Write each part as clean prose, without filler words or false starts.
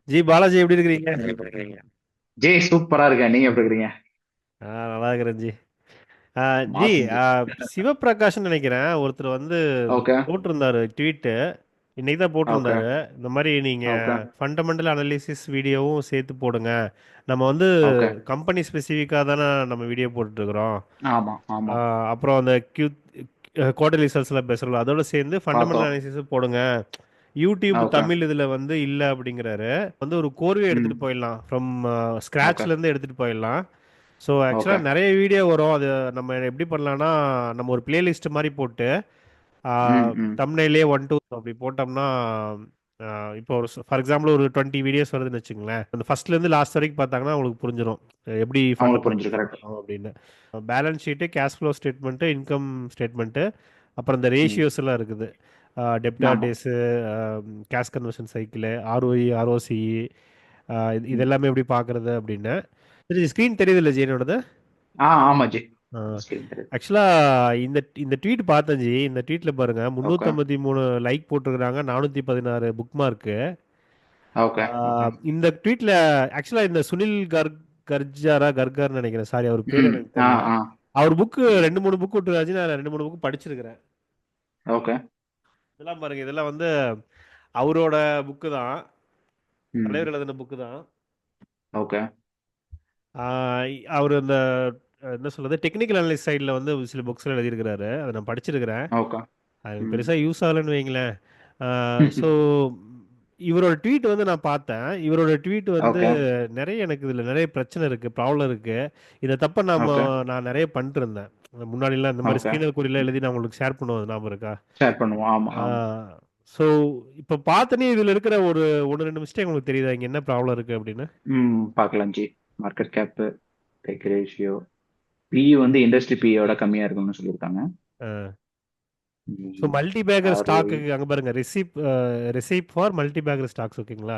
G Balaji எப்படி இருக்கிறீங்க? ஜெய் சூப்பரா இருக்கேன். நீங்க எப்படி இருக்கிறீங்க? நல்லா இருக்கிறேன் ஜி. ஜி, மாசம் ஜி. சிவபிரகாஷ்னு நினைக்கிறேன் ஒருத்தர் வந்து ஓகே. போட்டிருந்தாரு ட்வீட்டு. இன்னைக்கு தான் ஓகே. போட்டிருந்தாரு. இந்த மாதிரி ஓகே. நீங்கள் ஃபண்டமெண்டல் அனாலிசிஸ் வீடியோவும் சேர்த்து போடுங்க. நம்ம வந்து ஓகே. கம்பெனி ஸ்பெசிஃபிக்காக தானே நம்ம வீடியோ போட்டுட்ருக்குறோம். ஆமா ஆமா. அப்புறம் அந்த குவார்டர்லி ரிசல்ட்ஸ்லாம் பேசுகிறோம், அதோட சேர்ந்து ஃபண்டமெண்டல் பார்த்தோம். அனாலிசிஸும் போடுங்க. YouTube okay. தமிழ் இதில் வந்து இல்லை அப்படிங்கிறாரு. வந்து ஒரு கோர்வையை ம். எடுத்துகிட்டு போயிடலாம், ஃப்ரம் ஓகே. ஸ்க்ராட்ச்லேருந்து எடுத்துகிட்டு போயிடலாம். So okay. ஆக்சுவலாக நிறைய வீடியோ வரும். அது நம்ம எப்படி பண்ணலாம்னா, நம்ம ஒரு பிளேலிஸ்ட் மாதிரி போட்டு ம். ம். தம்ப்நெயிலே ஒன் டூ அப்படி போட்டோம்னா, இப்போ ஒரு ஃபார் எக்ஸாம்பிள் ஒரு 20 வீடியோஸ் வருதுன்னு வச்சுங்களேன். அந்த ஃபர்ஸ்ட்லேருந்து லாஸ்ட் வரைக்கும் பார்த்தாங்கன்னா உங்களுக்கு புரிஞ்சிடும் எப்படி அவங்களுக்கு ஃபண்டமெண்டல் புரிஞ்சுது. கரெக்ட். பண்ணணும் அப்படின்னு. Balance sheet, cash flow statement, income statement, அப்புறம் இந்த ம். ரேஷியோஸ் எல்லாம் இருக்குது. டெப்டார் ஆமா. Days, cash conversion cycle, ROE, ROCE, இது ம். எல்லாமே எப்படி பார்க்குறது அப்படின்னு. சரி, ஸ்க்ரீன் தெரியுது இல்லை ஜெயினோடது? ஆமா ஜி. ஸ்கிரீன் தெரியுது. ஆக்சுவலாக இந்த இந்த ட்வீட் பார்த்தேன் ஜி. இந்த ட்வீட்டில் பாருங்க, ஓகே. 353 லைக் போட்டிருக்கிறாங்க, 416 புக் மார்க்கு. ஓகே. ஓகே. இந்த ட்வீட்ல ஆக்சுவலாக இந்த சுனில் கர்கார்னு நினைக்கிறேன், சாரி அவர் பேர் ம். எனக்கு ஆ. தெரியல. ஆ. அவர் புக்கு 2 3 புக் விட்டுருக்காச்சு, நான் 2 3 புக் படிச்சிருக்கிறேன். ஓகே. இதெல்லாம் பாருங்க, இதெல்லாம் வந்து அவரோட புக்கு தான், ம். தலைவர் எழுதின புக்கு தான். ஓகே. அவர் அந்த என்ன சொல்றது, டெக்னிக்கல் அனலிஸ்ட் சைடில் வந்து சில புக்ஸ்லாம் எழுதியிருக்கிறாரு, அதை நான் படிச்சிருக்கிறேன். ஓகே. அது ம். பெருசாக யூஸ் ஆகலைன்னு வைங்களேன். ஸோ இவரோட ட்வீட் வந்து நான் பார்த்தேன். இவரோட ட்வீட் வந்து ஓகே. நிறைய, எனக்கு இதில் நிறைய பிரச்சனை இருக்குது, ப்ராப்ளம் இருக்குது. இதை தப்ப ஓகே. நான் நிறைய பண்ணிட்டு இருந்தேன் முன்னாடிலாம். இந்த மாதிரி ஓகே. ஸ்க்ரீனர் குறியெல்லாம் எழுதி நான் உங்களுக்கு ஷேர் பண்ணுவது ஞாபகம் இருக்கா? ஷேர் பண்ணுவோம். ஆமா ஆமா. ஸோ இப்போ பார்த்தனே இதில் இருக்கிற ஒரு ஒன்று ரெண்டு மிஸ்டேக் உங்களுக்கு தெரியுதா, இங்கே என்ன ப்ராப்ளம் இருக்குது அப்படின்னு? பார்க்கலாம் ஜி. மார்க்கெட் கேப், டெக் ரேஷியோ, பி வந்து இண்டஸ்ட்ரி பியோட கம்மியா இருக்கும்னு சொல்லியிருக்காங்க. So multi bagger ROE. Stock அங்கே பாருங்க, recipe for multi bagger stocks, ஓகேங்களா?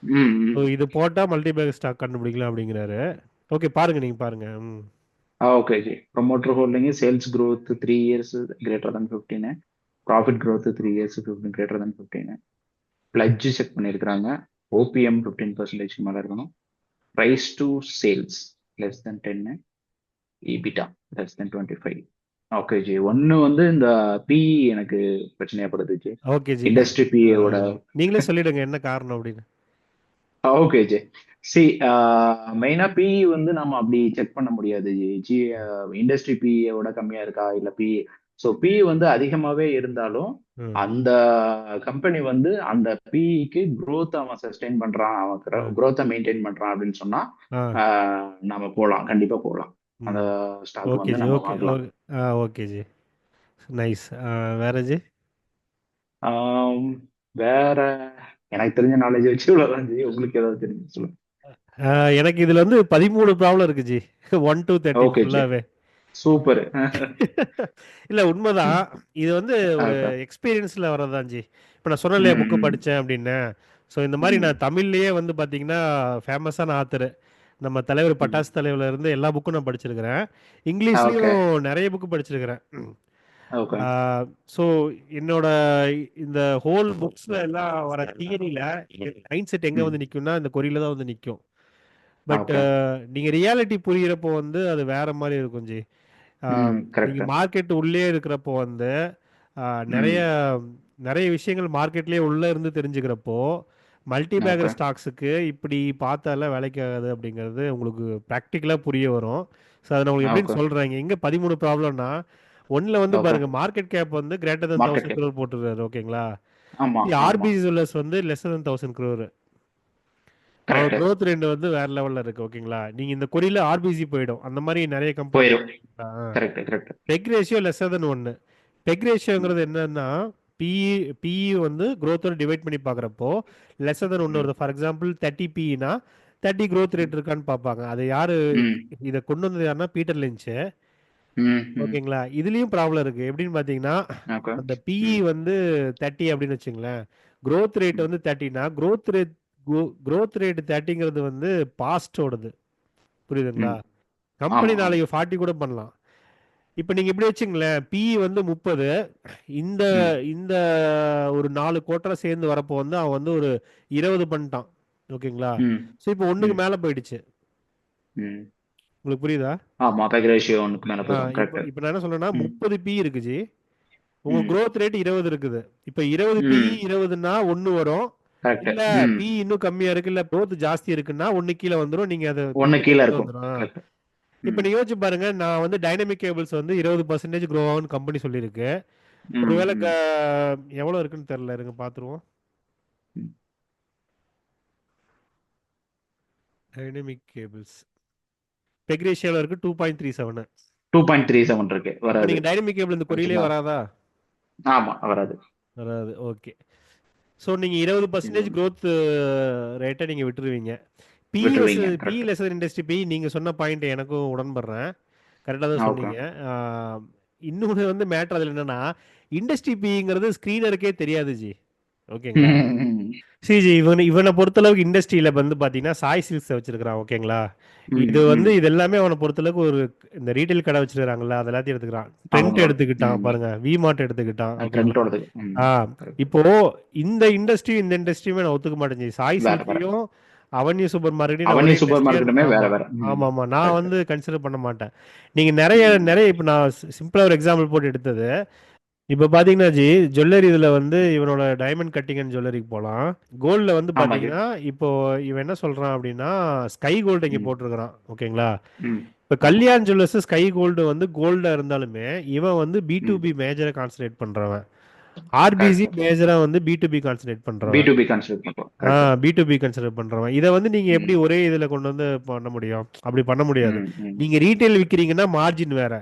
ம். ம். ஸோ இது போட்டால் மல்டி பேக்கர் ஸ்டாக் கண்டுபிடிக்கலாம் அப்படிங்கிறாரு. ஓகே, பாருங்க, நீங்கள் பாருங்க. Okay ji. Promoter holding sales growth 3 years greater than 15, profit growth 3 years 15 greater than 15, pledge check பண்ணியிருக்கிறாங்க. ஓபிஎம் 15% மேல இருக்கணும். Price to sales less than 10, EBITDA less than 25. Okay ji. ஒன்னு வந்து இந்த பிஇ எனக்கு பிரச்சனையாப்படுது ஜி. ஓகே ஜி. இண்டஸ்ட்ரி பிஏவோட. நீங்களே சொல்லிடுங்க என்ன காரணம் அப்படின்னு. ஓகே ஜி. சி, மெயினா பிஇ வந்து நம்ம அப்படி செக் பண்ண முடியாது ஜி. ஜி, இண்டஸ்ட்ரி பிஇயோட கம்மியா இருக்கா இல்ல பிஇ. ஸோ பிஇ வந்து அதிகமாவே இருந்தாலும் ம், அந்த கம்பெனி வந்து அந்த பிஇக்கு growth அவன் சஸ்டெயின் பண்றான், அவன் ம், growth மெயின்டைன் பண்றான் அப்படின்னு சொன்னா ஆ, நாம போலாம், கண்டிப்பா போலாம். அந்த ம். ஸ்டாக் ஓகே வந்து ஜி, நம்ம ஓகே, வாங்கலாம். Okay G, nice. வேற ஜி? ஆம், வேற எனக்கு தெரிஞ்ச நாலேஜ் வச்சு இவ்வளவுதான் ஜி. உங்களுக்கு ஏதாவது தெரிஞ்சு சொல்லுங்க. எனக்கு இதுல வந்து 13 ப்ராப்ளம் இருக்கு ஜி. 1 to 30 okay G. ஃபுல்லாவே. சூப்பர். இல்ல, உண்மைதான். இது வந்து ஒரு ஓகே. எக்ஸ்பீரியன்ஸ்ல வரதான் ஜி. இப்போ நான் சொன்னேன் இல்லையா, ம். புக்கு ம். படித்தேன் அப்படின்னு. ஸோ இந்த மாதிரி ம். நான் தமிழ்லயே வந்து பார்த்தீங்கன்னா ஃபேமஸான ஆத்தர், நம்ம தலைவர் ம். பட்டாசு தலைவர்ல இருந்து எல்லா புக்கும் நான் படிச்சிருக்கிறேன். ஓகே. இங்கிலீஷ்லயும் நிறைய புக்கு படிச்சிருக்கிறேன். ஓகே. ஸோ என்னோட இந்த ஹோல் புக்ஸ்ல எல்லாம் வர தியரியில மைண்ட் செட் எங்க ம். வந்து நிக்கும்னா, இந்த கொரியில தான் வந்து நிக்கும். But okay. நீங்க ரியாலிட்டி புரியிறப்போ வந்து அது வேற மாதிரி இருக்கும் ஜி. ம். நீங்க கரெக்ட். மார்க்கெட் உள்ளே இருக்கிறப்போ வந்து நிறைய ம். நிறைய விஷயங்கள் மார்க்கெட்லயே உள்ள இருந்து தெரிஞ்சுக்கிறப்போ, மல்டி ஓகே. பேக்கர் ஸ்டாக்ஸுக்கு இப்படி பார்த்தாலாம் வேலைக்கு ஆகாது அப்படிங்கிறது உங்களுக்கு ப்ராக்டிக்கலா புரிய வரும். ஸோ அதை நான் உங்களுக்கு எப்படின்னு ஓகே. சொல்றேன். எங்க 13 ப்ராப்ளம்னா, ஒன்ல வந்து ஓகே. பாருங்க, மார்க்கெட் கேப் வந்து greater than market 1000 cap. crore போட்டுருக்காரு, ஓகேங்களா? ஆமா ஆமா. ஆர்பிசி ஜுவல்லர்ஸ் வந்து லெஸ் than 1000 crore. அவரோட கரெக்ட். growth ரேட் வந்து வேற லெவல்ல இருக்கு, ஓகேங்களா? நீங்க இந்த கொரியில ஆர்பிசி போயிடும், அந்த மாதிரி நிறைய கம்பெனி. போயிரும். Correct. Correct. PEG ratio lesser than ஒன்று. பெக் ரேஷியோங்கிறது என்னன்னா, பிஇ பிஇ வந்து growth-ஓட டிவைட் பண்ணி பார்க்குறப்போ லெஸ்ஸர் தென் ஒன்று ம். வருது. ஃபார் எக்ஸாம்பிள் 30 பிஇனா 30 growth ரேட் இருக்கான்னு பார்ப்பாங்க. அது யாரு ம். இதை கொண்டு வந்தது யாருன்னா, பீட்டர் லின்ச்சு, ம். ம். ஓகேங்களா? இதுலயும் ப்ராப்ளம் இருக்கு. எப்படின்னு பார்த்தீங்கன்னா, ஓகே. அந்த பிஇ ம். வந்து 30 அப்படின்னு வச்சுங்களேன், growth ரேட் ம். வந்து 30னா growth ரேட் 30ங்கிறது வந்து பாஸ்டோடது, புரியுதுங்களா? ம். கம்பெனி ஆமா ஆமா. நாளைக்கு 40 கூட பண்ணலாம். இப்ப நீங்க இப்படி வச்சுங்களேன், பிஇ வந்து 30, இந்த ம். இந்த ஒரு 4 குவார்ட்டரா சேர்ந்து வரப்போ வந்து அவன் வந்து ஒரு 20 பண்ணிட்டான், ஓகேங்களா? ம் ஸோ இப்போ ஒன்றுக்கு ம் மேலே போயிடுச்சு. ம் உங்களுக்கு புரியுதா? ஆமா, பேக் ரேஷியோ ஒன்றுக்கு மேலே போயிடும். இப்போ கரெக்ட். இப்போ நான் என்ன சொல்றேன்னா ம் 30 பி இருக்குச்சு. உங்க ம் growth ரேட் 20 இருக்குது. இப்போ 20 பி ம் 20னா 1 வரும். கரெக்ட். இல்ல ம் பி இன்னும் கம்மியா இருக்கு, இல்ல growth ஜாஸ்தி இருக்குன்னா 1 கீழே வந்துரும். நீங்க அதை ஒன்று திருப்பி கீழே கொண்டு இருக்கும். வந்துடும். கரெக்ட். இப்போ ம் நீங்க யோசிச்சு பாருங்க, நான் வந்து டைனமிக் கேபிள்ஸ் வந்து 20% க்ரோ ஆகும்னு கம்பெனி சொல்லியிருக்கு. ம் ஒருவேளை ம் எவ்வளவு இருக்குன்னு தெரியல, இருங்க பாத்துருவோம். ம் டைனமிக் கேபிள்ஸ் பெக் ரேஷியோல இருக்கு 2.37. 2.37 இருக்கு, அப்ப வராது. நீங்க டைனமிக் கேபிள் இந்த கொரியிலே ஆச்சுங்களா? வராதா? ஆமா, வராது. வராது. ஓகே. ஸோ நீங்க 20% growth ரேட்டை நீங்க விட்டுருவீங்க. பிஇஎஸ் விட்டுருவீங்க. கரெக்ட். பிஇஎஸ்ஆர் இண்டஸ்ட்ரி பி நீங்க சொன்ன பாயிண்ட் எனக்கும் உடன்படுறேன். கரெக்டாக தான் ஓகே. சொன்னீங்க. இன்னொன்று வந்து மேட்டர் அதில் என்னன்னா, இண்டஸ்ட்ரி பிங்கிறது ஸ்க்ரீனருக்கே தெரியாது ஜி. ஓகேங்களா? சிஜி இவனை பொறுத்தளவுக்கு இண்டஸ்ட்ரியில வந்து பாத்தீங்கன்னா சாய் சில்க்ஸ் வச்சிருக்கிறான். ஓகேங்களா? ம் இது வந்து ம் இது எல்லாமே அவனை பொறுத்தளவுக்கு ஒரு இந்த ரீட்டைல் கடை வச்சிருக்காங்கல்ல, அது எல்லாத்தையும் எடுத்துக்கிறான். ட்ரெண்ட் அவங்களோட. எடுத்துக்கிட்டான் ம் பாருங்க, விமார்ட் எடுத்துக்கிட்டான். ஓகேங்களா? ட்ரெண்டோடது. ம் ஆ கரெக்ட். இப்போ இந்த இண்டஸ்ட்ரியும் இந்த இண்டஸ்ட்ரியுமே நான் ஒத்துக்க மாட்டேன் ஜி. சாய் வேற வேற. சில்கையும் அவன்யூ சூப்பர் மார்க்கெட்டையும் நான் அவனி ஒரே சூப்பர் இண்டஸ்ட்ரியா, மார்க்கெட்டுமே வேற ஆமா வேற. ம் ஆமா ஆமா, நான் கரெக்ட். வந்து கன்சிடர் பண்ண மாட்டேன். நீங்க நிறைய ம் நிறைய இப்போ நான் சிம்பிளா ஒரு எக்ஸாம்பிள் போட்டு எடுத்தது. இப்போ பாத்தீங்கன்னா ஜி, ஜுவல்லரி இதுல வந்து இவனோட டைமண்ட் கட்டிங் அண்ட் ஜுவல்லரிக்கு போலாம். கோல்ட்ல வந்து ஆமா ஜி. பாத்தீங்கன்னா இப்போ இவன் என்ன சொல்றான் அப்படின்னா ஸ்கை கோல்டு இங்க ம் போட்டிருக்கிறான். ஓகேங்களா? ம் இப்போ ஆமா. கல்யாண் ஜுவல்லர்ஸ் ஸ்கை கோல்டு வந்து கோல்டா இருந்தாலுமே இவன் வந்து பி டு ம் பி மேஜரை கான்சன்ட்ரேட் பண்றவன். RPC correct. மேஜரா வந்து B to B concentrate B பண்றவன். டு பி கன்சிடர் பண்றோம். Correct. B to B consider பண்றவன். இதை வந்து நீங்க எப்படி ம் ஒரே இதுல கொண்டு வந்து பண்ண முடியும்? அப்படி பண்ண முடியாது. ம் ம் நீங்க ரீட்டைல் விக்கிறீங்கன்னா மார்ஜின் வேற.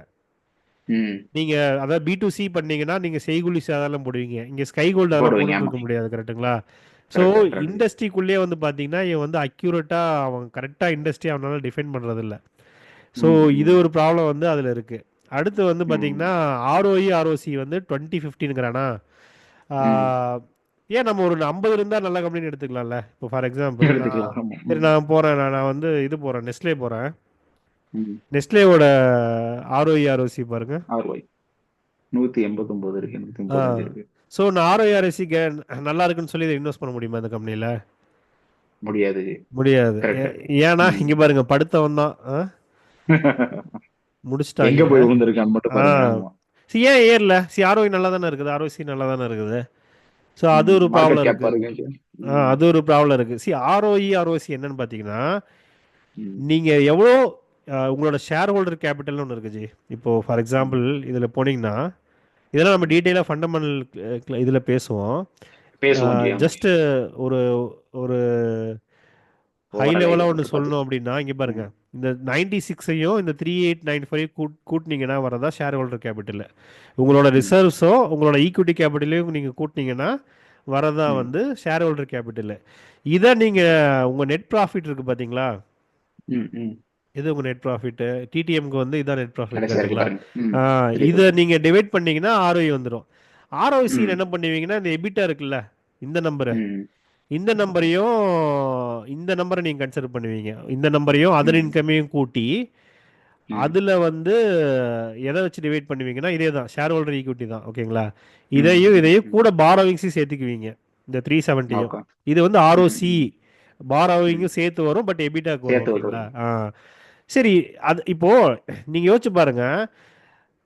ம் நீங்க அதாவது பி டு சி பண்ணீங்கன்னா நீங்க செய்கூலி சேதாரம் போடுவீங்க. இங்க ஸ்கை கோல்டு அதெல்லாம் போடுவீங்க. போட்டுட்டு ஆமா. இருக்க முடியாது. கரெக்ட்டுங்களா? ஸோ கரெக்ட் கரெக்ட் ஜி. இண்டஸ்ட்ரிக்குள்ளேயே வந்து பாத்தீங்கன்னா இவன் வந்து அக்யூரேட்டா அவன் கரெக்டா இண்டஸ்ட்ரி அவனால டிஃபைன் பண்றது இல்ல. ஸோ ம் இது ம் ஒரு ப்ராப்ளம் வந்து அதுல இருக்கு. அடுத்து வந்து ம் பாத்தீங்கன்னா ஆர்ஓஇ ஆர்ஓசி வந்து 2015ங்கிறானா. ம் ஏன் நம்ம ஒரு 50 இருந்தா நல்ல கம்பெனி எடுத்துக்கலாம்ல. இப்போ ஃபார் எக்ஸாம்பிள் எடுத்துக்கலாம். ஆமா. சரி நான் போறேன், நான் வந்து இது போறேன், நெஸ்லே போறேன். ம் நெஸ்லேவோட ஆர்ஓஇ ஆர்ஓசி பாருங்க. ROI 189 இருக்கு, 135 இருக்கு. ஸோ நான் ஆர்ஓஇ ஆர்ஓசி நல்லா இருக்குன்னு சொல்லி இதை இன்வெஸ்ட் பண்ண முடியுமா இந்த கம்பெனில? முடியாது ஜி. முடியாது. கரெக்ட். ஏன்னா ம் இங்க பாருங்க படுத்தவன் தான் எங்க முடிச்சிட்டாங்க. போய் விழுந்திருக்கான்னு மட்டும் ஆ பாருங்க. ஆமா. ஏன் ஏர்ல ஆர்ஓஇ நல்லா தானே இருக்குது, ஆர்ஓசி நல்லா தானே இருக்குது. ஸோ அது ஒரு மார்க்கெட் ப்ராப்ளம் கேப் இருக்கு. பாருங்க ஜி. ம் அது ஒரு ப்ராப்ளம் இருக்கு. ஆர்ஓஇ ஆர்ஓசி என்னன்னு பார்த்தீங்கன்னா, ம் நீங்க எவ்வளோ உங்களோட ஷேர் ஹோல்டர் கேபிட்டல்னு ஒன்று இருக்கு ஜி. இப்போ ஃபார் ம் எக்ஸாம்பிள் இதில் போனீங்கன்னா, இதெல்லாம் நம்ம டீட்டெயிலாக ஃபண்டமெண்டல் இதில் பேசுவோம். பேசுவோம் ஜி. ஆமா. ஜஸ்ட் ஒரு ஒரு ஹை ஓவரால் ஐடியா லெவலாக ஒன்று மட்டும் சொல்லணும் பார்த்து. அப்படின்னா, இங்கே பாருங்க, ம் இந்த 96ஐயும் இந்த 3895 கூட்டினீங்கன்னா வரதா ஷேர் ஹோல்டர் கேபிட்டல். உங்களோட ம் ரிசர்வ்ஸோ உங்களோட ஈக்விட்டி கேபிட்டலையும் நீங்கள் கூட்டினீங்கன்னா வரதா ம் வந்து ஷேர் ஹோல்டர் கேபிட்டல். இதை நீங்கள் உங்கள் நெட் ப்ராஃபிட் இருக்கு பார்த்தீங்களா? ம் ம் இது உங்கள் நெட் ப்ராஃபிட். டிடிஎம்க்கு வந்து இதான் நெட் ப்ராஃபிட். கடைசியா இருக்கு கரெக்டுங்களா? பாருங்க. தெரியுது. இதை நீங்கள் டிவைட் பண்ணீங்கன்னா ஆர்ஓஇ வந்துடும். ஆர்ஓசியில் ம் என்ன பண்ணுவீங்கன்னா இந்த எபிட்டா இருக்குல்ல, இந்த நம்பரை, ம் இந்த நம்பரையும் இந்த நம்பரை நீங்கள் கன்சிடர் பண்ணுவீங்க. இந்த நம்பரையும் அதர் ம் இன்கமையும் கூட்டி ம் அதில் வந்து எதை வச்சு டிவைட் பண்ணுவீங்கன்னா இதே தான் ஷேர் ஹோல்டர் ஈக்விட்டி தான். ஓகேங்களா? ம் இதையும் ம் கூட பாரோவிங்ஸையும் சேர்த்துக்குவீங்க, இந்த 370யும். ஓகே. இது வந்து ம் ஆர்ஓசி ம் ம் பாரோவிங்கும் சேர்த்து வரும், பட் எபிட்டாக்கு வரும். சேர்த்து ஓகேங்களா? வருவது. சரி. அது இப்போ நீங்க யோசிச்சு பாருங்க,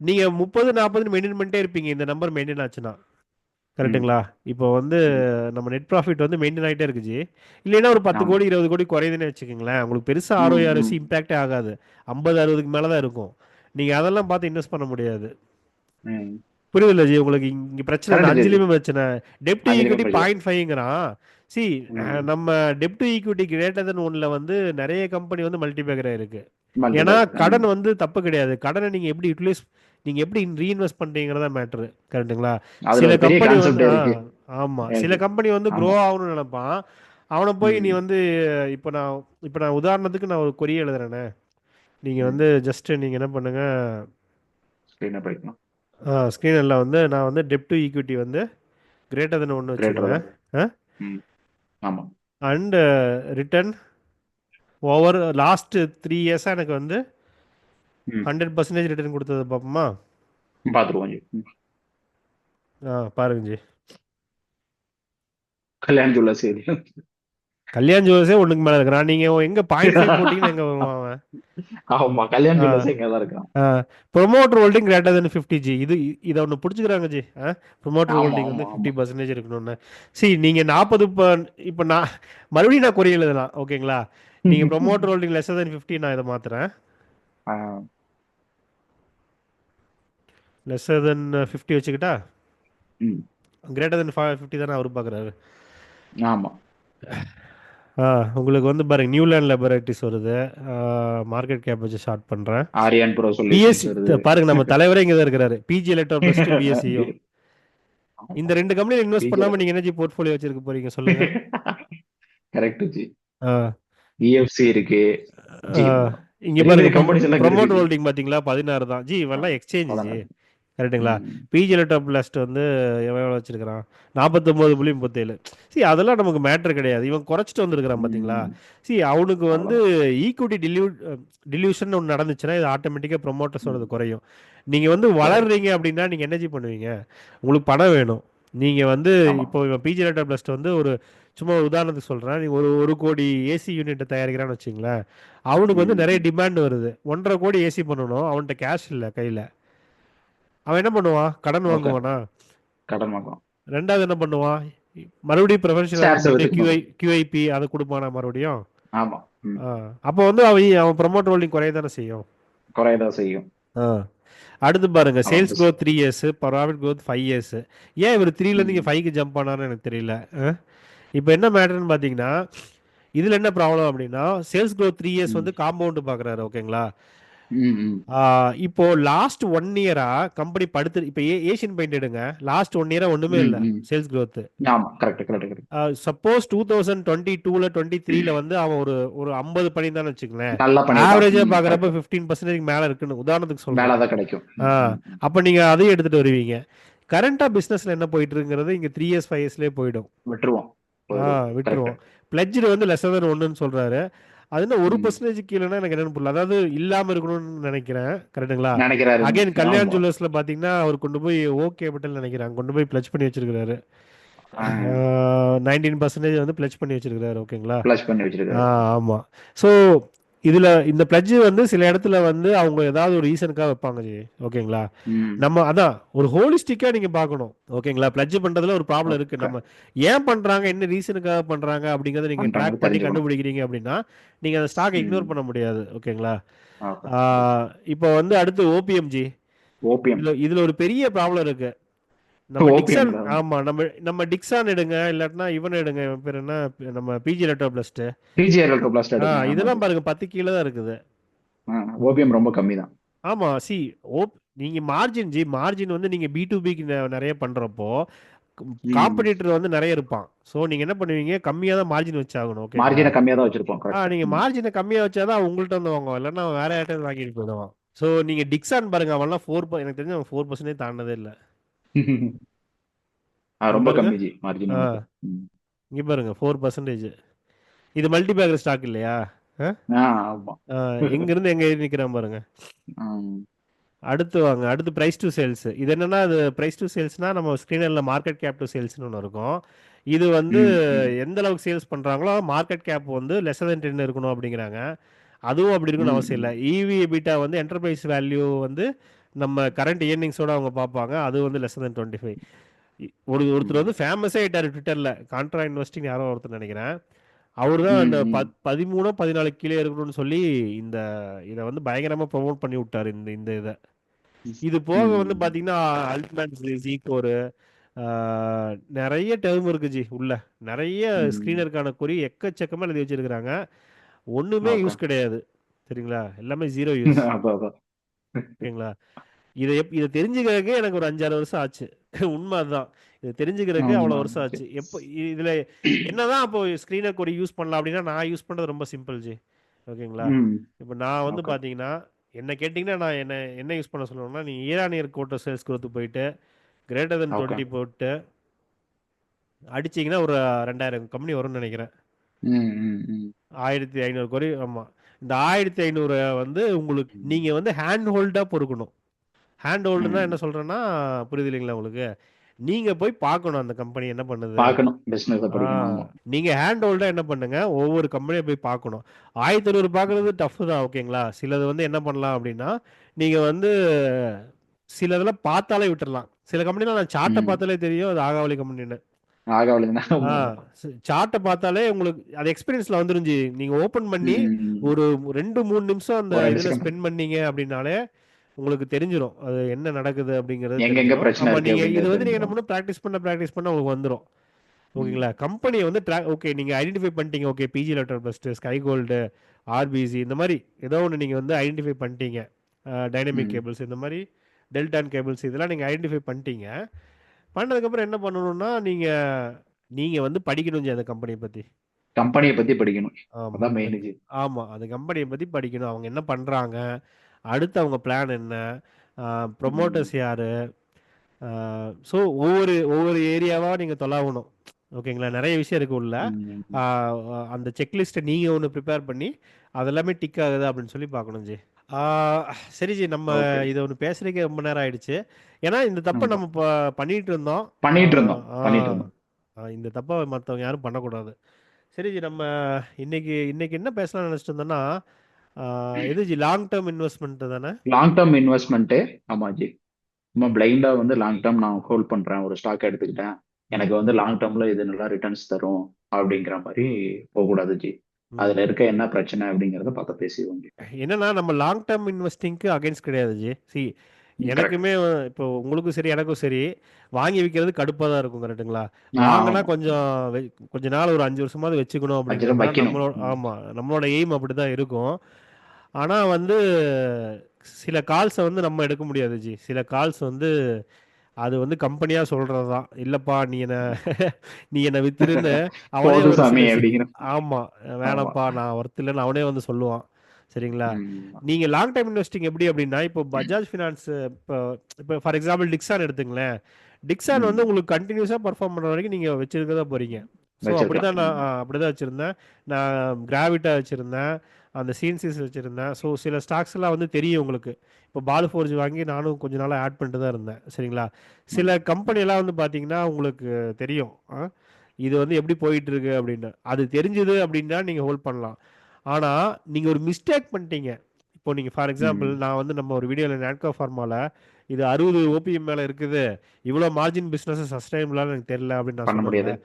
நீங்க 30 40 மெயின்டைன் பண்ணிட்டே இருப்பீங்க இந்த நம்பர் மெயின்டைன் ஆச்சுன்னா. ம் கரெக்ட்டுங்களா? இப்போ வந்து ம் நம்ம நெட் ப்ராஃபிட் வந்து மெயின்டைன் ஆகிட்டே இருக்குச்சு. இல்லைன்னா ஒரு 10 ஆமா. கோடி 20 கோடி குறையுதுன்னு வச்சுக்கோங்களேன், உங்களுக்கு பெருசா ம் ஆர்ஓஆர்எஸ் ம் இம்பாக்டே ஆகாது. 50 60க்கு மேல தான் இருக்கும். நீங்க அதெல்லாம் பார்த்து இன்வெஸ்ட் பண்ண முடியாது. ம் புரியுதுல்ல ஜி உங்களுக்கு? இங்க பிரச்சனை இந்த கரெக்ட் தெரியுது. அஞ்சுலயுமே பிரச்சனை. டெப்ட் அதுலயுமே ஈக்விட்டி பிரச்சனை. 0.5ங்கிறான். சி ம் நம்ம டெப்ட் ஈக்விட்டி கிரேட்டர் தென் 1ல வந்து நிறைய கம்பெனி வந்து மல்டிபேக்கர் இருக்கு. ஏன்னா மல்டிபிள். கடன் வந்து தப்பு கிடையாது. கடனை நீங்க எப்படி யூட்டிலைஸ், நீங்க எப்படி ரீஇன்வெஸ்ட் பண்றீங்கிறதா மேட்ரு. கரெக்ட்டுங்களா? அதுல சில ஒரு பெரிய கம்பெனி வந்து கான்செப்டே இருக்கு ஆமா, சில எனக்கு. கம்பெனி வந்து க்ரோ ஆமா. ஆகணும்னு நினைப்பான். அவனை போய் நீ ம் வந்து இப்போ நான் உதாரணத்துக்கு நான் ஒரு கொரி எழுதுறேனே, நீங்க ம் வந்து ஜஸ்ட் நீங்க என்ன பண்ணுங்க, ஸ்கிரீனை படிக்கணும். ஸ்க்ரீனில் வந்து நான் வந்து டெப்ட் டு ஈக்விட்டி வந்து கிரேட்டர் தென் ஒன்று கிரேட்டர் வச்சுக்கிறேன். தான். ம் ஆமா. அண்ட் ரிட்டர்ன் ஓவர் லாஸ்ட் 3 இயர்ஸாக எனக்கு வந்து ம் 100% ரிட்டர்ன் கொடுத்தது பார்ப்போமா? பார்த்துருவோம் ஜி. பாருங்க ஜி. Kalyan jewellers area. கல்யாண் ஜுவல்ஸே ஒண்ணுக்கு மேல இருக்கிறான். நீங்க எங்க 0.5 போட்டீங்கன்னா எங்க வருவான் அவன்? ஆமா, கல்யாண் ஆ, ஜுவல்லர்ஸ் இங்க தான் இருக்கான். ஆ. ப்ரொமோட்டர் ஹோல்டிங் கிரேட்டர் தென் 50 ஜி. இதை ஒன்று பிடிச்சிக்கிறாங்க ஜி. ப்ரொமோட்டர் ஆமா ஹோல்டிங் வந்து ஆமா ஆமா. 50% இருக்கணும்னு. சரி, நீங்க 40 இப்போ நான் மறுபடியும் நான் குறைய எழுதலாம், ஓகேங்களா? நீங்க ப்ரொமோட்டர் ஹோல்டிங் லெஸ் தென் 50, நான் இதை மாத்துறேன். ஆ, லெஸ் தென் 50 வச்சுக்கிட்டா ம், கிரேட்டர் தென் 50 தானே அவர் பார்க்குறாரு. ஆமா. உங்களுக்கு வந்து பாருங்க, நியூலேண்ட் லெபரேட்டரிஸ் வருது. மார்க்கெட் கேப் வச்சு ஷார்ட் பண்ணுறேன். ஆரியான் ப்ரோ சொல்யூஷன்ஸ் பிஎஸ்சி வருது. பாருங்க, நம்ம தலைவரே இங்கே தான் இருக்கிறாரு. பிஜி எலக்ட்ரோ பிளஸ் டூ பிஎஸ்சியும். இந்த ரெண்டு கம்பெனியில் இன்வெஸ்ட் பிஜில பண்ணாம நீங்க எனர்ஜி போர்ட்ஃபோலியோ வச்சிருக்க போறீங்க சொல்லுங்க. Correct G. ஆ, இஎஃப்சி இருக்கு. ஆ. ஜி இங்க பெரிய பாருங்க, பெரிய கம்பெனிஸ் எல்லாம் இங்க இருக்கு ப்ரொமோட்டர் ஜி. ஹோல்டிங் பாத்தீங்களா 16 தான் ஜி. இவெல்லாம் எக்ஸ்சேஞ்ச் ஜி. அவ்வளவுதான். கரெக்ட்டுங்களா? ம், பிஜி எலக்ட்ரோ பிளஸ்ட் வந்து எவ்வளோ வச்சிருக்கிறான்? 49.37. சரி, அதெல்லாம் நமக்கு மேட்டர் கிடையாது. இவன் குறைச்சிட்டு வந்திருக்கிறான் பாத்தீங்களா? ம், சரி, அவனுக்கு வந்து அவ்வளவுதான். ஈக்விட்டி டில்யூஷன் ஒன்று நடந்துச்சுன்னா இது ஆட்டோமேட்டிக்காக ப்ரொமோட்டர்ஸோடது ம், குறையும். நீங்க வந்து குறையும். வளர்றீங்க அப்படின்னா நீங்க எனர்ஜி பண்ணுவீங்க. உங்களுக்கு பணம் வேணும். நீங்க வந்து ஆமா. இப்போ இவன் பிஜி எலக்ட்ரோ பிளஸ்ட் வந்து ஒரு சும்மா ஒரு உதாரணத்துக்கு சொல்றேன். நீங்க ஒரு கோடி ஏசி யூனிட் தயாரிக்கிறான்னு வச்சுங்களேன். அவனுக்கு வந்து ம், நிறைய ம். டிமாண்ட் வருது. 1.5 கோடி ஏசி பண்ணணும். அவன்கிட்ட கேஷ் இல்லை கையில. அவன் என்ன பண்ணுவான்? கடன் ஓகே. வாங்குவானா? கடன் வாங்குறோம். ரெண்டாவது என்ன பண்ணுவான்? மறுபடியும் ப்ரொஃபஷனல் ஷேர்ஸ் போயிட்டு வித்துட்டு போனோம். QIP அதை கொடுப்பானா மறுபடியும்? ஆமா. ம். ஆ. அப்போ வந்து அவன் ப்ரொமோட்டர் ஹோல்டிங் குறைய தானே செய்யும். குறையதான் செய்யும். ஆ. அடுத்து பாருங்க, அவன் sales growth 3 years, profit growth 5 years. ஏன் இவர் 3லேருந்து இங்கே ம், 5க்கு ஜம்ப் ஆனார்னு எனக்கு தெரியல. இப்போ என்ன மேட்டர்னு பார்த்தீங்கன்னா, இதில் என்ன ப்ராப்ளம் அப்படின்னா, சேல்ஸ் growth 3 இயர்ஸ் ம், வந்து காம்பவுண்டு பார்க்குறாரு, ஓகேங்களா? ம், ம், இப்போ லாஸ்ட் 1 இயரா கம்பெனி படுத்து இப்போ ஏஷியன் பெயிண்ட் எடுங்க. லாஸ்ட் 1 இயரா ஒன்றுமே ம், இல்லை ம். Sales growth. ஆமா, கரெக்ட் கரெக்ட் கரெக்ட். சப்போஸ் 2022ல 23ல வந்து அவன் ஒரு ஒரு 50 பண்ணியிருந்தான்னு வச்சுக்கங்களேன். நல்லா பண்ணியிருக்கான். ஆவரேஜா ம், பாக்குறப்ப கரெக்ட். 15% மேல இருக்குன்னு உதாரணத்துக்கு சொல்றேன். மேலதான் கிடைக்கும். ம், ஆஹ் ம், ம். அப்ப நீங்க அதையும் எடுத்துட்டு வருவீங்க. கரண்டா பிசினஸ்ல என்ன போயிட்டு இருக்குங்கிறது இங்க 3 இயர்ஸ் 5 இயர்ஸ்லயே போயிடும். விட்டுருவோம். போயிடும். கரெக்ட். விட்டுருவோம். பிளட்ஜ் வந்து லெஸ் தென் 1ன்னு சொல்றாரு. அது என்ன ஒரு ம். பர்சன்டேஜ் கீழேன்னா எனக்கு என்னன்னு புரியல. அதாவது இல்லாம இருக்கணும்னு நினைக்கிறேன். கரெக்ட்டுங்களா? நினைக்கிறாருங்க. அகைன் கல்யாண் ஆமா. ஜுவல்லர்ஸ்ல பாத்தீங்கன்னா அவர் கொண்டு போய் ஓகே கேபிட்டல் நினைக்கிறேன் கொண்டு போய் பிளட்ஜ் பண்ணி வச்சிருக்காரு. ஆ, 19% வந்து பிளட்ஜ் பண்ணி வச்சிருக்காரு, ஓகேங்களா? ஃபிளஷ் பண்ணி வச்சிருக்காரு. ஆமா. ஸோ இதுல இந்த பிளட்ஜ் வந்து சில இடத்துல வந்து அவங்க ஏதாவது ஒரு ரீசனுக்காக வைப்பாங்க ஜி, ஓகேங்களா? ம். நம்ம அதான் ஒரு ஹோலிஸ்டிக்கா நீங்க பார்க்கணும், ஓகேங்களா? பிளட்ஜ் பண்றதுல ஒரு ப்ராப்ளம் இருக்கு. ஓகே. நம்ம ஏன் பண்றாங்க, என்ன ரீசனுக்காக பண்றாங்க அப்படிங்கறத நீங்க பண்றாங்க ட்ராக் பண்ணி தெரிஞ்சுக்கணும். கண்டுபிடிக்கிறீங்க அப்படின்னா நீங்க அந்த ஸ்டாக் இக்னோர் ம். பண்ண முடியாது, ஓகேங்களா? ஓகே. இப்போ வந்து அடுத்து ஓபிஎம் ஜி. ஓபிஎம். இதுல ஒரு பெரிய ப்ராப்ளம் இருக்கு. நம்ம டிக்சான், ஓபிஎம்ல ஆமா, நம்ம நம்ம டிக்சான் எடுங்க, இல்லாட்டினா இவன் எடுங்க, இவன் பேர் என்ன, நம்ம பிஜி எலக்ட்ரோ பிளஸ்ட். பிஜிஆர் எலக்ட்ரோபிளாஸ்ட் எடுங்க. ஆமா இதெல்லாம் ஜி. பாருங்க 10 கீழே தான் இருக்குது. ஓபிஎம் ரொம்ப கம்மி தான். ஆமா, சி, ஓப் நீங்க மார்ஜின் வந்து நீங்க B2Bக்கு நிறைய பண்றப்போ ம். காம்படிட்டர் வந்து நிறைய இருப்பான். ஸோ நீங்க என்ன பண்ணுவீங்க, கம்மியா தான் மார்ஜின் வச்சாகணும், ஓகேங்களா? மார்ஜினை கம்மியா தான் வச்சிருப்போம். கரெக்ட். நீங்க மார்ஜினை கம்மியா வச்சாதான் அவன் உங்கள்ட்ட வந்து வாங்குவான், இல்லைன்னா அவன் வேற யார்ட்ட வாங்கிட்டு போயிடுவான். ஸோ நீங்க டிக்ஸான் பாருங்க, அவன்லாம் எனக்கு தெரிஞ்சு அவன் 4% தாண்டதே இல்லை. இங்க ரொம்ப பாருங்க. கம்மி ஜி மார்ஜின் ஆ அவனுக்கு. ம். இங்க பாருங்க 4%. இது மல்டி பேக்கர் ஸ்டாக் இல்லையா? ஆ? ஆமா. எங்க இருந்து எங்க ஏறி நிக்கிறான் பாருங்க. ம். அடுத்து வாங்க, அடுத்து பிரைஸ் டு சேல்ஸ். இது என்னன்னா, அது பிரைஸ் டு சேல்ஸ்னா நம்ம ஸ்கிரீனர்ல மார்க்கெட் கேப் டு சேல்ஸ்னு ஒன்று இருக்கும். இது வந்து ம். ம். எந்த அளவுக்கு சேல்ஸ் பண்றாங்களோ மார்க்கெட் கேப் வந்து லெஸ் தென் 10 இருக்கணும் அப்படிங்கிறாங்க. அதுவும் அப்படி இருக்கணும்னு ம். அவசியம் ம். இல்லை. இவி எபிட்டா வந்து என்டர்பிரைஸ் வேல்யூ வந்து நம்ம கரண்ட் இயர்னிங்ஸோட அவங்க பார்ப்பாங்க. அது வந்து லெஸ் தென் 25. ஒருத்தர் ம். வந்து ஃபேமஸே ஆயிட்டாரு ட்விட்டர்ல, கான்ட்ரா இன்வெஸ்டிங் யாரோ ஒருத்தர் நினைக்கிறேன். அவர் தான் ம். அந்த ம். 13 14 கீழே இருக்கணும்னு சொல்லி இந்த இதை வந்து பயங்கரமா ப்ரொமோட் பண்ணி விட்டாரு, இந்த இந்த இதை. இது போக வந்து ம். பாத்தீங்கன்னா அல்ட்மேன் ஜீகோரு, நிறைய டேர்ம் இருக்கு ஜி உள்ள. நிறைய ம். ஸ்கிரீனருக்கான குறி எக்கச்சக்கமா எழுதி வச்சிருக்கிறாங்க. ஒண்ணுமே ஓகே. யூஸ் கிடையாது, சரிங்களா? எல்லாமே ஜீரோ யூஸ், அதான் அதான். ஓகேங்களா? இதை தெரிஞ்சுக்கிறதுக்கு எனக்கு ஒரு 5-6 வருஷம் ஆச்சு. உண்மை அதுதான். இதை தெரிஞ்சுக்கிறதுக்கு ஆமா. அவ்வளோ வருஷம் ஆச்சு. எப்போ இதுல என்னதான் இப்போ ஸ்க்ரீனர் கோடி யூஸ் பண்ணலாம் அப்படின்னா, நான் யூஸ் பண்றது ரொம்ப சிம்பிள் ஜி, ஓகேங்களா? ம். இப்போ நான் வந்து ஓகே. பாத்தீங்கன்னா, என்ன கேட்டிங்கன்னா நான் என்ன யூஸ் பண்ண சொல்லணும்னா, நீ year on year quarter sales growth போயிட்டு கிரேட்டர் தென் ஓகே. 20 போட்டு அடிச்சீங்கன்னா ஒரு 2000 கம்பெனி வரும்னு நினைக்கிறேன். ம். ம். ம். 1500 கோடி, ஆமா. இந்த 1500 வந்து உங்களுக்கு ம். நீங்க வந்து ஹேண்ட் ஹோல்டா பொறுக்கணும். ஹேண்ட் ஹோல்டுனா ம். என்ன சொல்றேன்னா, புரியுது இல்லைங்களா உங்களுக்கு? நீங்க போய் பார்க்கணும் அந்த கம்பெனி என்ன பண்ணுது. பார்க்கணும், பிசினஸ் படிக்கணும். ஆமா. நீங்க ஹேண்ட் ஹோல்டா என்ன பண்ணுங்க, ஒவ்வொரு கம்பெனியை போய் பார்க்கணும். 1500 பார்க்கறது டஃப் தான், ஓகேங்களா. சிலது வந்து என்ன பண்ணலாம் அப்படின்னா, நீங்க வந்து சிலதெல்லாம் பார்த்தாலே விட்டுறலாம். சில கம்பெனிலாம் நான் சார்ட்டை பார்த்தாலே தெரியும் அது ஆகாவளி கம்பெனின்னு. ஆகாவளினா சார்ட்டை பார்த்தாலே உங்களுக்கு அது எக்ஸ்பீரியன்ஸ்ல வந்துருஞ்சு. நீங்க ஓபன் பண்ணி ஒரு 2-3 நிமிஷம் அந்த இதுல ஸ்பெண்ட் பண்ணீங்க அப்படின்னாலே உங்களுக்கு தெரிஞ்சிடும் அது என்ன நடக்குது அப்படிங்கிறது எங்கெங்க பிரச்சனை தெரிஞ்சிடும். இருக்கு நீங்க இது அப்படிங்கிறது வந்து நீங்க என்ன தெரிஞ்சிடும். பண்ணணும், ப்ராக்டிஸ் பண்ண உங்களுக்கு வந்துடும். ஓகேங்களா. கம்பெனியை வந்து ஓகே நீங்க ஐடென்டிஃபை பண்ணிட்டீங்க. Okay PG electron best, sky gold, RBC, இந்த மாதிரி ஏதோ ஒன்று நீங்க வந்து ஐடென்டிஃபை பண்ணிட்டீங்க. டைனமிக் கேபிள்ஸ், இந்த மாதிரி டெல்டான் கேபிள்ஸ், இதெல்லாம் நீங்க ஐடென்டிஃபை பண்ணிட்டீங்க. பண்ணதுக்கப்புறம் என்ன பண்ணணும்னா நீங்க நீங்க வந்து படிக்கணும் ஜி அந்த கம்பெனியை பத்தி. கம்பெனியை பத்தி படிக்கணும். ஆமா அதான் மெயின் ஜி. ஆமா அந்த கம்பெனியை பத்தி படிக்கணும். அவங்க என்ன பண்றாங்க, அடுத்து அவங்க பிளான் என்ன, ப்ரொமோட்டர்ஸ் யாரு. ஸோ ஒவ்வொரு ஒவ்வொரு ஏரியாவா நீங்க தொலாவணும். ஓகேங்களா. நிறைய விஷயம் இருக்கு உள்ள. அந்த செக்லிஸ்ட்டை நீங்க ஒன்று ப்ரிப்பேர் பண்ணி அதெல்லாமே டிக் ஆகுது அப்படின்னு சொல்லி பார்க்கணும் ஜி. சரி ஜி, நம்ம இதை ஒன்று பேசுறதுக்கே ரொம்ப நேரம் ஆயிடுச்சு. ஏன்னா இந்த தப்பை நம்ம பண்ணிட்டு இருந்தோம். இந்த தப்பை மற்றவங்க யாரும் பண்ணக்கூடாது. சரி ஜி, நம்ம இன்னைக்கு இன்னைக்கு என்ன பேசலாம்னு நினைச்சிட்டு இருந்தோம்னா, எது ஜி, லாங் டேர்ம் இன்வெஸ்ட்மெண்ட் தானே. Long term investment. ஆமா ஜி. சும்மா பிளைண்டா வந்து லாங் டேர்ம் நான் ஹோல்ட் பண்றேன், ஒரு ஸ்டாக் எடுத்துக்கிட்டேன், எனக்கு வந்து லாங் டேர்ம்ல இது நல்லா ரிட்டர்ன்ஸ் தரும் அப்படிங்கிற மாதிரி போகக்கூடாது ஜி. அதுல இருக்க என்ன பிரச்சனை அப்படிங்கறத பார்த்து பேசிடுவோம். என்னன்னா நம்ம லாங் டேர்ம் இன்வெஸ்டிங்க்கு அகைன்ஸ்ட் கிடையாது ஜி. சி எனக்குமே இப்போ உங்களுக்கும் சரி எனக்கும் சரி வாங்கி விற்கிறது கடுப்பாக தான் இருக்கும். கரெக்டுங்களா. வாங்கினா கொஞ்ச நாள் ஒரு 5 வருஷமாவது வச்சுக்கணும் அப்படிங்கிறது நம்மளோட. ஆமா நம்மளோட எய்ம் அப்படிதான் இருக்கும். ஆனா வந்து சில கால்ஸை வந்து நம்ம எடுக்க முடியாது ஜி. சில கால்ஸ் வந்து அது வந்து கம்பெனியா சொல்றதுதான். இல்லப்பா நீ என்ன வித்துருன்னு அவனே ஆமா வேணாம்ப்பா நான் ஒர்த் இல்லைன்னு அவனே வந்து சொல்லுவான். சரிங்களா. நீங்க லாங் டைம் இன்வெஸ்டிங் எப்படி அப்படின்னா, இப்போ பஜாஜ் ஃபினான்ஸ், இப்போ ஃபார் எக்ஸாம்பிள் டிக்ஸான் எடுத்துங்களேன். டிக்ஸான் வந்து உங்களுக்கு கண்டினியூஸா பர்ஃபார்ம் பண்ற வரைக்கும் நீங்க வச்சிருக்கதா போறீங்க. ஸோ அப்படிதான் நான் அப்படிதான் வச்சிருந்தேன். நான் கிராவிட்டா வச்சிருந்தேன், அந்த சீன்சிஸ் வச்சிருந்தேன். ஸோ சில ஸ்டாக்ஸ் எல்லாம் வந்து தெரியும் உங்களுக்கு. இப்போ பால் ஃபோர்ஜ் வாங்கி நானும் கொஞ்ச நாளாக ஆட் பண்ணிட்டு தான் இருந்தேன். சரிங்களா. சில கம்பெனிலாம் வந்து பார்த்தீங்கன்னா உங்களுக்கு தெரியும் இது வந்து எப்படி போயிட்டு இருக்கு அப்படின்னு. அது தெரிஞ்சுது அப்படின்னா நீங்கள் ஹோல்ட் பண்ணலாம். ஆனால் நீங்கள் ஒரு மிஸ்டேக் பண்ணிட்டீங்க. இப்போ நீங்கள் ஃபார் எக்ஸாம்பிள் நான் வந்து நம்ம ஒரு வீடியோவில் நாட்கோ ஃபார்மாவில் இது 60 ஓபிஎம் மேலே இருக்குது, இவ்வளோ மார்ஜின் பிஸ்னஸ் சஸ்டைனபிளான்னு எனக்கு தெரியல அப்படின்னு நான் சொன்னேன்.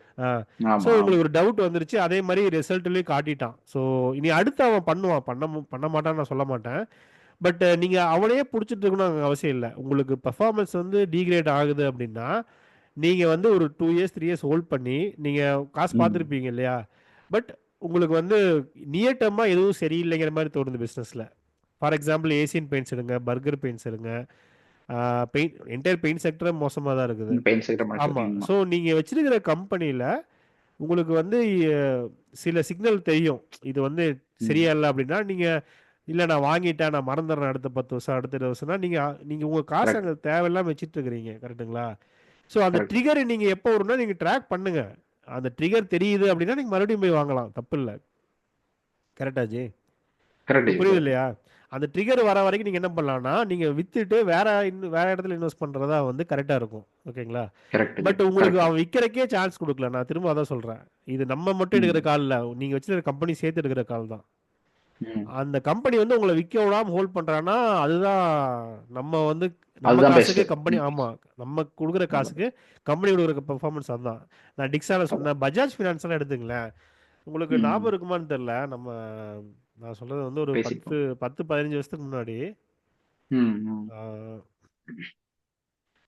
ஸோ உங்களுக்கு ஒரு டவுட் வந்துருச்சு. அதே மாதிரி ரிசல்ட்லேயும் காட்டிட்டான். ஸோ இனி அடுத்து அவன் பண்ணுவான், பண்ண மாட்டான்னு நான் சொல்ல மாட்டேன். பட் நீங்கள் அவனையே பிடிச்சிட்டு இருக்கணும் அவசியம் இல்லை. உங்களுக்கு பர்ஃபார்மன்ஸ் வந்து டீக்ரேட் ஆகுது அப்படின்னா நீங்கள் வந்து ஒரு 2 இயர்ஸ் 3 இயர்ஸ் ஹோல்ட் பண்ணி நீங்கள் காசு பார்த்துருப்பீங்க இல்லையா. பட் உங்களுக்கு வந்து நியர் டேர்மாக எதுவும் சரியில்லைங்கிற மாதிரி தோணுது பிஸ்னஸில். ஃபார் எக்ஸாம்பிள் ஏசியன் பெயிண்ட்ஸ் எடுங்க, பர்கர் பெயிண்ட்ஸ் எடுங்க. என்டையர் பெயிண்ட் செக்டர் மோசமாக தான் இருக்குது. ஆமாம். ஸோ நீங்கள் வச்சிருக்கிற கம்பெனியில் உங்களுக்கு வந்து சில சிக்னல் தெரியும் இது வந்து சரியா இல்லை அப்படின்னா, நீங்கள் இல்லை நான் வாங்கிட்டேன் நான் மறந்துடுறேன் அடுத்த 10 வருஷம் அடுத்த 20 வருஷம்னா நீங்கள் உங்கள் காசு அங்கே தேவையில்லாமல் வச்சுட்டு இருக்கிறீங்க. கரெக்டுங்களா. ஸோ அந்த ட்ரிகர் நீங்கள் எப்போ வரும்னா நீங்கள் ட்ராக் பண்ணுங்க. அந்த ட்ரிகர் தெரியுது அப்படின்னா நீங்கள் மறுபடியும் போய் வாங்கலாம், தப்பு இல்லை. கரெக்டா ஜி. புரியுது இல்லையா. அந்த ட்ரிகர் வர வரைக்கும் நீங்கள் என்ன பண்ணலாம்னா நீங்கள் வித்துட்டு வேற இடத்துல இன்வெஸ்ட் பண்ணுறதா வந்து கரெக்டாக இருக்கும். ஓகேங்களா. பட் உங்களுக்கு அவன் விற்கிறக்கே சான்ஸ் கொடுக்கல. நான் திரும்ப அதான் சொல்கிறேன், இது நம்ம மட்டும் எடுக்கிற கால் இல்லை, நீங்கள் வச்சுருக்க கம்பெனி சேர்த்து எடுக்கிற கால் தான். அந்த கம்பெனி வந்து உங்களை விற்க விடாம ஹோல்ட் பண்றான்னா அதுதான் நம்ம வந்து நம்ம காசுக்கு கம்பெனி. ஆமா நம்ம கொடுக்குற காசுக்கு கம்பெனி கொடுக்குற பெர்ஃபார்மன்ஸ் அதுதான். நான் டிக்ஸால சொன்னேன். பஜாஜ் ஃபினான்ஸ் எல்லாம் எடுத்துங்களேன், உங்களுக்கு ஞாபகம் இருக்குமான்னு தெரியல. நான் சொல்றது வந்து ஒரு 10-15 வருஷத்துக்கு முன்னாடி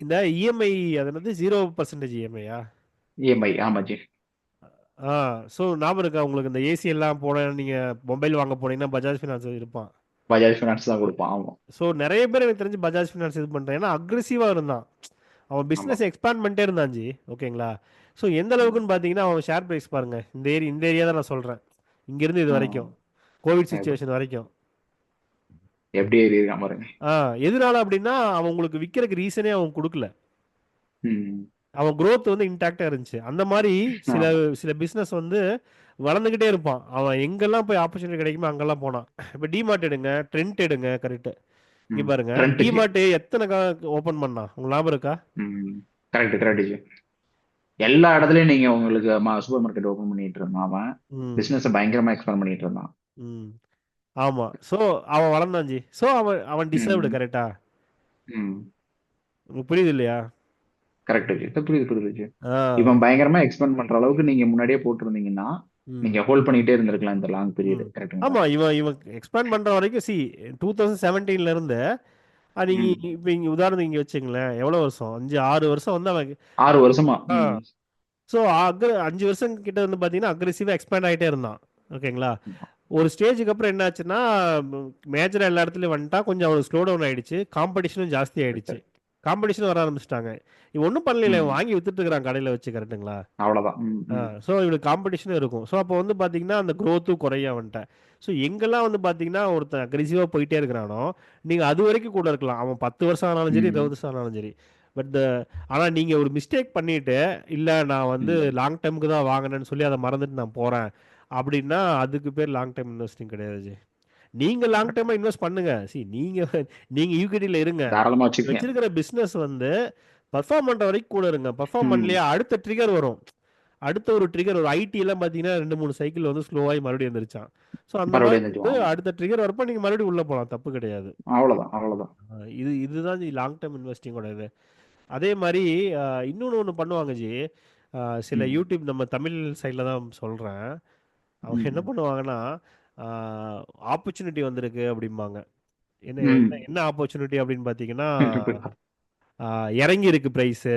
இந்த இஎம்ஐ அது வந்து 0% இஎம்ஐயா. இஎம்ஐ ஆமா ஜி. ஸோ ஞாபகம் இருக்கா உங்களுக்கு, இந்த ஏசி எல்லாம் போன நீங்க மொபைல் வாங்க போனீங்கன்னா பஜாஜ் ஃபினான்ஸ் இருப்பான். பஜாஜ் ஃபினான்ஸ் தான் கொடுப்பான். ஆமா. ஸோ நிறைய பேர் எனக்கு தெரிஞ்சு பஜாஜ் ஃபினான்ஸ் இது பண்றான். ஏன்னா அக்ரெசிவா இருந்தான், அவன் பிசினஸ் எக்ஸ்பேண்ட் பண்ணிட்டே இருந்தான் ஜி. ஓகேங்களா. ஸோ எந்த அளவுக்குன்னு பார்த்தீங்கன்னா அவன் ஷேர் பிரைஸ் பாருங்க, இந்த ஏரியா தான் நான் சொல்றேன், இங்கிருந்து இது வரைக்கும் கோவிட் சிச்சுவேஷன் வரைக்கும் எப்படி இருக்கான் பாருங்க. எதனால அப்படின்னா அவன் உங்களுக்கு விற்கிறதுக்கு ரீசனே அவன் கொடுக்கல, அவன் growth வந்து இன்டாக்டா இருந்துச்சு. அந்த மாதிரி சில பிசினஸ் வந்து வளர்ந்துகிட்டே இருப்பான். அவன் எங்கெல்லாம் போய் ஆப்பர்ச்சுனிட்டி கிடைக்குமோ அங்கெல்லாம் போனான். இப்போ டிமார்ட் எடுங்க, ட்ரெண்ட் எடுங்க. கரெக்ட். இங்க பாருங்க டிமார்ட் எத்தனை ஓபன் பண்ணா உங்களுக்கு ஞாபகம் இருக்கா. Correct correct G. எல்லா இடத்துலயும் நீங்க உங்களுக்கு சூப்பர் மார்க்கெட் ஓபன் பண்ணிட்டு இருந்தான் அவன். ம். பிசினஸ் பயங்கரமா எக்ஸ்பேண்ட் பண்ணிட்டு இருந்தான். ம். ஆமா. சோ அவன் வளர்ந்தான் ஜி. சோ அவன் அவன் டிசர்வ்டு ம். கரெக்ட்டா? ம். உங்களுக்கு புரியுது இல்லையா? Correct G. புரியுது புரியுது ஜி. ஆ. இவன் பயங்கரமா எக்ஸ்பேண்ட் பண்ற அளவுக்கு நீங்க முன்னாடியே போட்டிருந்தீங்க ம். நீங்க ஹோல்ட் பண்ணிட்டே இருந்திருக்கலாம் இந்த லாங் ம். பீரியட். கரெக்ட்டுங்களா? ஆமா. இவன் இவன் எக்ஸ்பேண்ட் பண்ற வரைக்கும் 2017ல இருந்து நீங்க ம். இப்ப இங்க உதாரணத்துக்கு இங்க வச்சுங்களேன். எவ்வளவு வருஷம்? 5, 6 வருஷம் வந்து அவன் 6 வருஷமா. ஆ ம். ஸோ 5 வருஷம் கிட்ட வந்து பார்த்தீங்கன்னா அக்ரெசிவாக எக்ஸ்பேண்ட் ஆகிட்டே இருந்தான். ஓகேங்களா? ஒரு ஸ்டேஜுக்கு அப்புறம் என்ன ஆச்சுன்னா மேஜராக எல்லா இடத்துலையும் வந்துட்டா கொஞ்சம் அவனுக்கு ஸ்லோ டவுன் ஆயிடுச்சு. காம்படிஷனும் ஜாஸ்தி ஆயிடுச்சு. காம்படிஷன் வர ஆரம்பிச்சிட்டாங்க. இவன் ஒன்றும் பண்ணல, ம். வாங்கி வித்துட்டு இருக்கிறான் கடையில் வச்சு. கரெக்டுங்களா? அவ்வளவுதான். ம். ம். ஸோ இவனுக்கு காம்படிஷனும் இருக்கும். ஸோ அப்போ வந்து பார்த்தீங்கன்னா அந்த க்ரோத்தும் குறைய வந்துட்டேன். ஸோ எங்கெல்லாம் வந்து பார்த்தீங்கன்னா ஒருத்தன் அக்ரெசிவாக போயிட்டே இருக்கிறானோ நீங்கள் அது வரைக்கும் கூட இருக்கலாம். அவன் 10 வருஷம் ஆனாலும் சரி, 20 ம். வருஷம் ஆனாலும் சரி. பட் ஆனால் நீங்கள் ஒரு மிஸ்டேக் பண்ணிட்டு இல்லை நான் வந்து ம். லாங் டைமுக்கு தான் வாங்கினேன்னு சொல்லி அதை மறந்துட்டு நான் போகிறேன் அப்படின்னா அதுக்கு பேர் லாங் டைம் இன்வெஸ்டிங் கிடையாது ஜி. நீங்க லாங் டைமா இன்வெஸ்ட் பண்ணுங்க. நீங்க நீங்க ஈக்விட்டில இருங்க. தாராளமா வச்சுக்கங்க. வச்சிருக்கிற பிசினஸ் வந்து பெர்ஃபார்ம் பண்ற வரைக்கும் கூட இருங்க. பெர்ஃபார்ம் ம். பண்ணலையா அடுத்த ட்ரிகர் வரும். அடுத்த ஒரு ட்ரிகர் ஒரு ஐடி எல்லாம் பாத்தீங்கன்னா 2, 3 சைக்கிள் வந்து ஸ்லோவாகி மறுபடியும் எந்திரிச்சான். ஸோ அந்த மாதிரி மறுபடியும் வந்து செஞ்சுருவாங்க. அடுத்த ட்ரிகர் வரப்ப நீங்க மறுபடியும் உள்ள போலாம். தப்பு கிடையாது. அவ்வளவுதான் அவ்வளவுதான். இதுதான் லாங் டர்ம் இன்வெஸ்டிங்கோட இது. அதே மாதிரி இன்னொன்னு ஒன்று பண்ணுவாங்க ஜி. சில ம். யூடியூப் நம்ம தமிழ் சைடில் தான் சொல்றேன். அவங்க என்ன ம். பண்ணுவாங்கன்னா ஆப்பர்ச்சுனிட்டி வந்திருக்கு அப்படிம்பாங்க. என்ன ம். என்ன என்ன ஆப்பர்ச்சுனிட்டி அப்படின்னு பார்த்தீங்கன்னா இறங்கி இருக்கு ப்ரைஸு.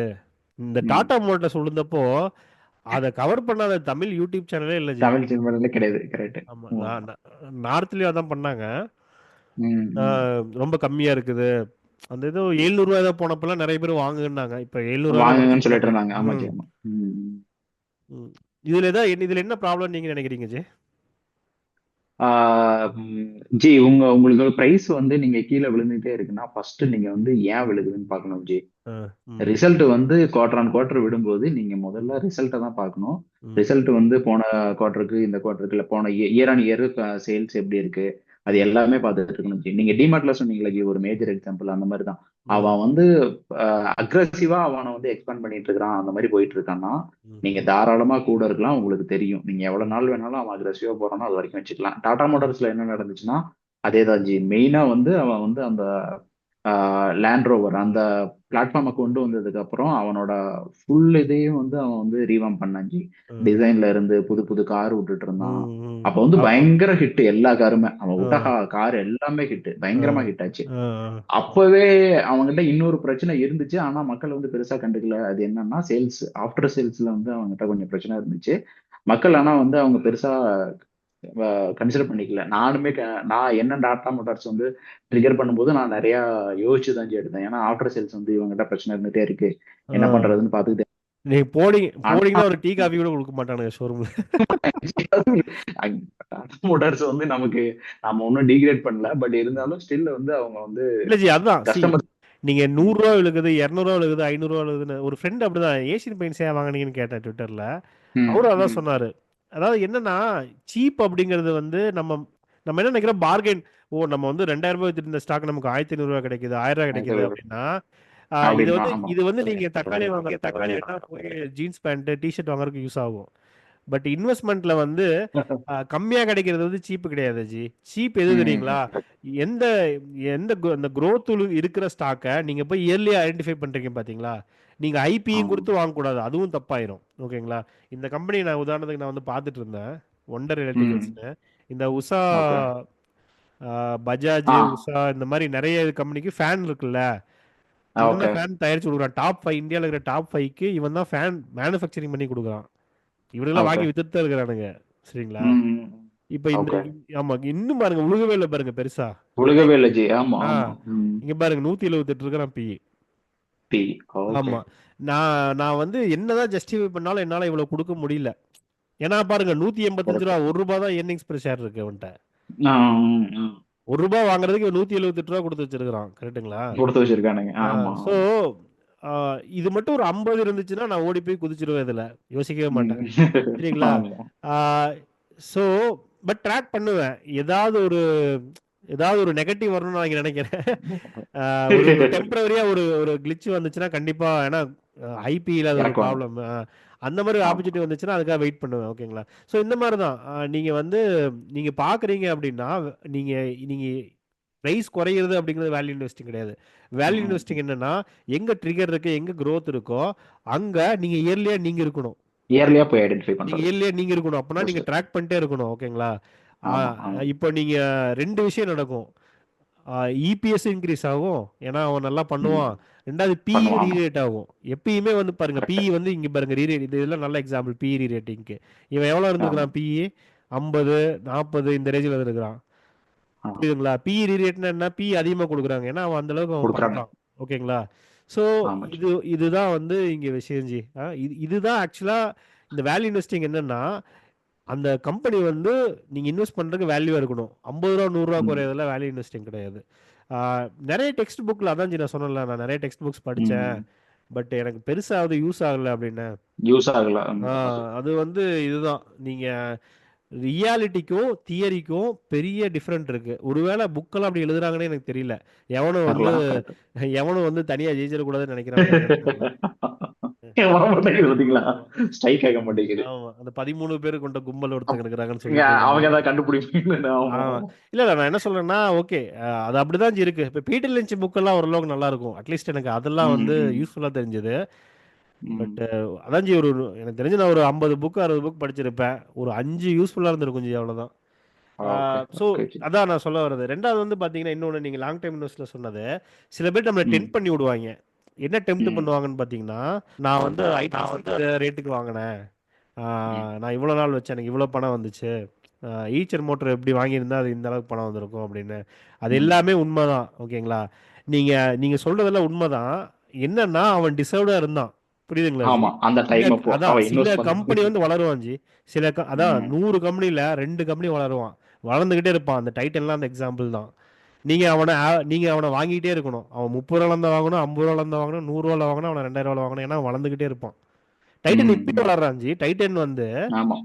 இந்த ம். டாடா மோட்டார்ஸ் விழுந்தப்போ அதை கவர் பண்ணாத தமிழ் யூடியூப் சேனலே இல்லை ஜி. தமிழ் சினிமால கிடையாது. கரெக்ட். ஆமா. நார்த்லயும் அதான் பண்ணாங்க. ம். ம். ரொம்ப கம்மியா இருக்குது. அந்த ஏதோ ரூ. 700 ஏதோ போனப்பெல்லாம் நிறைய பேர் வாங்குனாங்க. இப்ப ரூ. 700 வாங்குங்கன்னு குறைஞ்சிருச்சு சொல்லிட்டு நினைக்கிறேன். இருந்தாங்க. ஆமா ஜி. ம். ஆமா. ம். ம். இதுல என்ன ப்ராப்ளம் நீங்க நினைக்கிறீங்க ஜி? ஜி உங்களுக்கு பிரைஸ் வந்து நீங்க கீழே விழுந்துட்டே இருக்குன்னா ஃபர்ஸ்ட் நீங்க வந்து ஏன் விழுகுதுன்னு பார்க்கணும் ஜி. ஆ, ம், ரிசல்ட் வந்து குவார்டர் ஆன் குவார்டர் விடும்போது நீங்க முதல்ல ரிசல்ட்டை தான் பார்க்கணும். ம், ரிசல்ட் வந்து போன குவார்டருக்கு இந்த குவார்டருக்கு இல்லை போன இயர் ஆன் இயர் சேல்ஸ் எப்படி இருக்கு அது எல்லாமே பார்த்துட்டு இருக்கணும் ஜி. நீங்க டிமார்ட்ல சொன்னீங்களா ஜி ஒரு மேஜர் எக்ஸாம்பிள் அந்த மாதிரி தான். ம், அவன் வந்து அக்ரஸிவா அவனை வந்து எக்ஸ்பேண்ட் பண்ணிட்டு இருக்கிறான் அந்த மாதிரி போயிட்டு இருக்கான்னா ம், நீங்க தாராளமா கூட இருக்கலாம். உங்களுக்கு தெரியும் நீங்க எவ்வளவு நாள் வேணாலும் அவன் அக்ரஸிவா போறானோ அது வரைக்கும் வச்சுக்கலாம். டாடா மோட்டார்ஸ்ல என்ன நடந்துச்சுன்னா அதேதான் ஜி. மெயினா வந்து அவன் வந்து அந்த லேண்ட் ரோவர் அந்த பிளாட்ஃபார்மை கொண்டு வந்ததுக்கு அப்புறம் அவனோட ஃபுல் இதையும் வந்து அவன் வந்து ரீவாம் பண்ணான் ஜி. ம், டிசைன்ல இருந்து புது புது கார் விட்டுட்டு இருந்தான். ம், ம். அப்ப வந்து ஆமா. பயங்கர ஹிட் எல்லா காருமே. அவன் ஆ, விட்ட கார் எல்லாமே ஹிட் ஆ, பயங்கரமா ஹிட் ஆச்சு. ஆ, ஆ. அப்பவே அவங்ககிட்ட இன்னொரு பிரச்சனை இருந்துச்சு. ஆனா மக்கள் வந்து பெருசா கண்டுக்கல. அது என்னன்னா சேல்ஸ் ஆஃப்டர் சேல்ஸ்ல வந்து அவங்ககிட்ட கொஞ்சம் பிரச்சனை இருந்துச்சு. மக்கள் ஆனா வந்து அவங்க பெருசா கன்சிடர் பண்ணிக்கல. நான் என்ன டாடா மோட்டார்ஸ் வந்து ட்ரிகர் பண்ணும்போது நான் நிறைய யோசிச்சு தான் எடுத்தேன். ஏன்னா ஆஃப்டர் சேல்ஸ் வந்து இவங்ககிட்ட பிரச்சனை இருந்துட்டே இருக்கு. என்ன ஆ. பண்றதுன்னு பாத்துக்கிட்டே. நீங்க ஆனா போனீங்கன்னா ஒரு டீ காஃபி கூட கொடுக்க மாட்டானுங்க ஷோரூம்ல. டாடா மோட்டார்ஸ் வந்து நமக்கு நம்ம ஒன்னும் டிகிரேட் பண்ணல. பட் இருந்தாலும் ஸ்டில் வந்து அவங்க வந்து இல்ல ஜி, அதுதான் கஸ்டமர். நீங்க ரூ. 100 விழுகுது, ரூ. 200 விழுகுது, ரூ. 500 விழுகுதுன்னு ஒரு ஃப்ரெண்ட் அப்படிதான் ஏசியன் பெயிண்ட்ஸ் ஏன் வாங்குனீங்கன்னு கேட்டேன் ட்விட்டர்ல. ம். அவரும் அதான் ம். சொன்னாரு. அதாவது என்னன்னா சீப் அப்படிங்கிறது வந்து நம்ம நம்ம என்ன நினைக்கிறோம் பார்கெயின். நம்ம வந்து ரூ. 2000 வித்துட்டு இருந்த ஸ்டாக் நமக்கு ரூ. 1500 கிடைக்குது, ரூ. 1000 கிடைக்குது அப்படின்னா இது அப்படின்னா வந்து ஆமா. இது வந்து நீங்க தக்காளி வாங்குறதுக்கு போய் ஜீன்ஸ் பேண்ட் டிஷர்ட் வாங்குறதுக்கு யூஸ் ஆகும். பட் இன்வெஸ்ட்மெண்ட்ல வந்து கம்மியா கிடைக்கிறது வந்து சீப் கிடையாது ஜி. சீப் எது தெரியுங்களா? எந்த எந்த அந்த growth இருக்கிற ஸ்டாக்கை நீங்க போய் இயர்லியா ஐடென்டிஃபை பண்றீங்க பாத்தீங்களா? நீங்க ஐபியும் ஆமா. கொடுத்து வாங்கக்கூடாது. அதுவும் தப்பாயிரும். ஓகேங்களா? இந்த கம்பெனி நான் உதாரணத்துக்கு நான் வந்து பார்த்துட்டு இருந்தேன். ஒண்டர் ம். எலக்ட்ரிக்கல்ஸ்னு. இந்த உஷா, ஓகே. பஜாஜ், ஆ. உஷா இந்த மாதிரி நிறைய கம்பெனிக்கு ஃபேன் இருக்குல்ல. இவன் ஓகே. தான் ஃபேன் தயாரிச்சு கொடுக்குறான். டாப் 5 இந்தியாவில் இருக்கிற டாப் 5க்கு இவன் தான் ஃபேன் மேனுஃபேக்சரிங் பண்ணி கொடுக்குறான். இவனுங்களாம் ஓகே. வாங்கி வித்துட்டு தான் இருக்கிறானுங்க. சரிங்களா? ம். இப்ப இந்த ஓகே. ஆமா இன்னும் பாருங்க உழுகவே இல்லை பாருங்க பெருசா. ஒழுகவே இல்லை ஜி. ஆமா ஆ ஆமா. ம். இங்க பாருங்க 178 இருக்கிறான் பி. பி. ஓகே. ஆமா. நான் வந்து என்னதான் ஜஸ்டிஃபை பண்ணாலும் என்னால இவ்வளவு கொடுக்க முடியல. ஏன்னா பாருங்க ரூ. 185 கரெக்ட். ₹1 தான் earnings per share இருக்கு அவன்கிட்ட. ஆ, ம், ம். ₹1 வாங்குறதுக்கு இவன் ரூ. 178 கொடுத்து வச்சிருக்கான். கரெக்ட்டுங்களா? கொடுத்து வச்சிருக்கானுங்க. ஆமா. சோ இது மட்டும் ஒரு 50 இருந்துச்சுன்னா நான் ஓடி போய் குதிச்சிருவேன் இதுல. யோசிக்கவே ம். மாட்டேன். சரிங்களா? ஆமா. சோ பட் ட்ராக் பண்ணுவேன். ஏதாவது ஒரு நெகட்டிவ் வரணும்னு நான் நினைக்கிறேன். ஒரு டெம்பரவரியா ஒரு ஒரு கிளிச் வந்துச்சுன்னா கண்டிப்பா. ஏன்னா ஐபியில் அது ஒரு எனக்கு வேணும். ப்ராப்ளம். அந்த மாதிரி ஆமா. ஆப்பர்ச்சுனிட்டி வந்துச்சுன்னா அதுக்காக வெயிட் பண்ணுவேன். ஓகேங்களா? ஸோ இந்த மாதிரி தான் நீங்கள் வந்து நீங்கள் பார்க்குறீங்க அப்படின்னா நீங்கள் நீங்கள் ப்ரைஸ் குறையிறது அப்படிங்கிறது வேல்யூ இன்வெஸ்டிங் கிடையாது. வேல்யூ இன்வெஸ்டிங் என்னன்னா எங்கே ட்ரிகர் இருக்கு, எங்கே growth இருக்கோ அங்கே நீங்கள் இயர்லியாக நீங்கள் இருக்கணும். இயர்லியா போய் ஐடென்டிஃபை நீங்க பண்றது. இயர்லியா நீங்க இருக்கணும். அப்பனா நீங்க பெஸ்ட். ட்ராக் பண்ணிட்டே இருக்கணும். ஓகேங்களா? ஆ, ஆமா ஆமா. இப்போ நீங்க 2 விஷயம் நடக்கும். இபிஎஸ் இன்க்ரீஸ் ஆகும். ஏன்னா அவன் நல்லா ம். பண்ணுவான். 2வது பிஇ பண்ணுவோம். ஆமா. ரீரேட் ஆகும். எப்பயுமே வந்து பாருங்க, கரெக்ட். பிஇ வந்து இங்க பாருங்க ரீரேட், இது எல்லாம் நல்ல எக்ஸாம்பிள் பிஇ ரீரேட்டிங்க்கு. இவன் எவ்வளவு ஆமா. இருந்திருக்கிறான் பிஇ? 50, 40 இந்த ரேஞ்சில் இருந்திருக்கிறான். ஆமா. புரியுதுங்களா? பிஇ ரீரேட்னா என்ன? பிஇ அதிகமா கொடுக்குறாங்க. ஏன்னா அவன் அந்த அளவுக்கு அவன் கொடுக்குறாங்க. பண்றான். ஓகேங்களா? ஸோ ஆமா ஜி. இதுதான் வந்து இங்க விஷயம் ஜி. இதுதான் ஆக்சுவலா இந்த வேல்யூ இன்வெஸ்டிங் என்னன்னா அந்த கம்பெனி வந்து நீங்க இன்வெஸ்ட் பண்றதுக்கு வேல்யூவா இருக்கணும். ரூ. 50 ரூ. 100 ம். குறையறதுல வேல்யூ இன்வெஸ்டிங் கிடையாது. நிறைய டெக்ஸ்ட் புக்ல அதான் ஜி நான் சொன்னேன்ல, நான் நிறைய டெக்ஸ்ட் புக்ஸ் படிச்சேன். ம். பட் எனக்கு பெருசா அது யூஸ் ஆகல அப்படின்னு. யூஸ் ஆகல. அது. அது வந்து இதுதான் நீங்க ரியாலிட்டிக்கும் தியரிக்கும் பெரிய டிஃபரெண்ட் இருக்கு. ஒருவேளை புக்கெல்லாம் அப்படி எழுதுறாங்கன்னு எனக்கு தெரியல. எவனும் வந்து வரலாம். கரெக்ட். எவனும் வந்து தனியா ஜெயிச்சிடக்கூடாதுன்னு நினைக்கிறானோ என்னன்னு தெரியல. வர மாட்டேங்குது பாத்தீங்களா? ஆமா. ஸ்ட்ரைக் ஆக மாட்டேங்குது. ஆமா. அந்த 13 பேர் கொண்ட கும்பல் அப்- ஒருத்தங்க இருக்கிறாங்கன்னு இங்க சொல்லிட்டு அவங்க நான் ஏதாவது கண்டுபிடிப்பீங்கன்னு. ஆ ஆமா. இல்ல இல்ல நான் என்ன சொல்றேன்னா, ஓகே அது அப்படிதான் ஜி இருக்கு. இப்ப பீட்டர் லிஞ்ச் புக்கெல்லாம் ஓரளவுக்கு நல்லா இருக்கும். அட்லீஸ்ட் எனக்கு அதெல்லாம் ம். வந்து ம். யூஸ்ஃபுல்லா தெரிஞ்சது. பட் ம். அதான் ஜி எனக்கு தெரிஞ்சு நான் ஒரு 50 புக் 60 புக் படிச்சிருப்பேன். ஒரு 5 யூஸ்ஃபுல்லா இருந்திருக்கும் ஜி அவ்வளவுதான். Okay so okay G. அதான் நான் சொல்ல வர்றது. 2வது வந்து பார்த்தீங்கன்னா, இன்னொன்னு நீங்க லாங் டைம் இன்வெஸ்ட்ல சொன்னது, சில பேர் நம்மள ம். டெம்ப்ட் பண்ணி விடுவாய்ங்க. என்ன டெம்ப்ட் ம். பண்ணுவாங்கன்னு பார்த்தீங்கன்னா, நான் வந்து ஐடி ரேட்டுக்கு வாங்கினேன். ஆ, ம். நான் இவ்வளோ நாள் வச்சேன். எனக்கு இவ்வளோ பணம் வந்துச்சு. ஈச்சர் மோட்டர் எப்படி வாங்கியிருந்தா அது இந்த அளவுக்கு பணம் வந்திருக்கும் அப்படின்னு. அது ம். எல்லாமே உண்மைதான். ஓகேங்களா? நீங்க நீங்க சொல்றதெல்லாம் உண்மைதான். என்னன்னா அவன் டிசர்வ்டா இருந்தான். புரியுதுங்களா ஜி? ஆமா. அந்த சில டைம் அப்போ அதான் அவ சில இன்வெஸ்ட் கம்பெனி பண்ண. வந்து வளருவான் ஜி. அதான் ம். 100 கம்பெனில 2 கம்பெனி வளருவான். வளர்ந்துகிட்டே இருப்பான். அந்த டைட்டன்லாம் அந்த எக்ஸாம்பிள் தான். நீங்க அவனை வாங்கிட்டே இருக்கணும். அவன் ரூ. 30 தான் வாங்கணும், ரூ. 50 தான் வாங்கணும், ரூ. 100 வாங்கணும், அவனை ரூ. 2000 வாங்கணும். ஏன்னா அவன் வளர்ந்துகிட்டே இருப்பான். டைட்டன் ம். இப்பயும் ம். வளர்றான் ஜி. டைட்டன் வந்து ஆமா.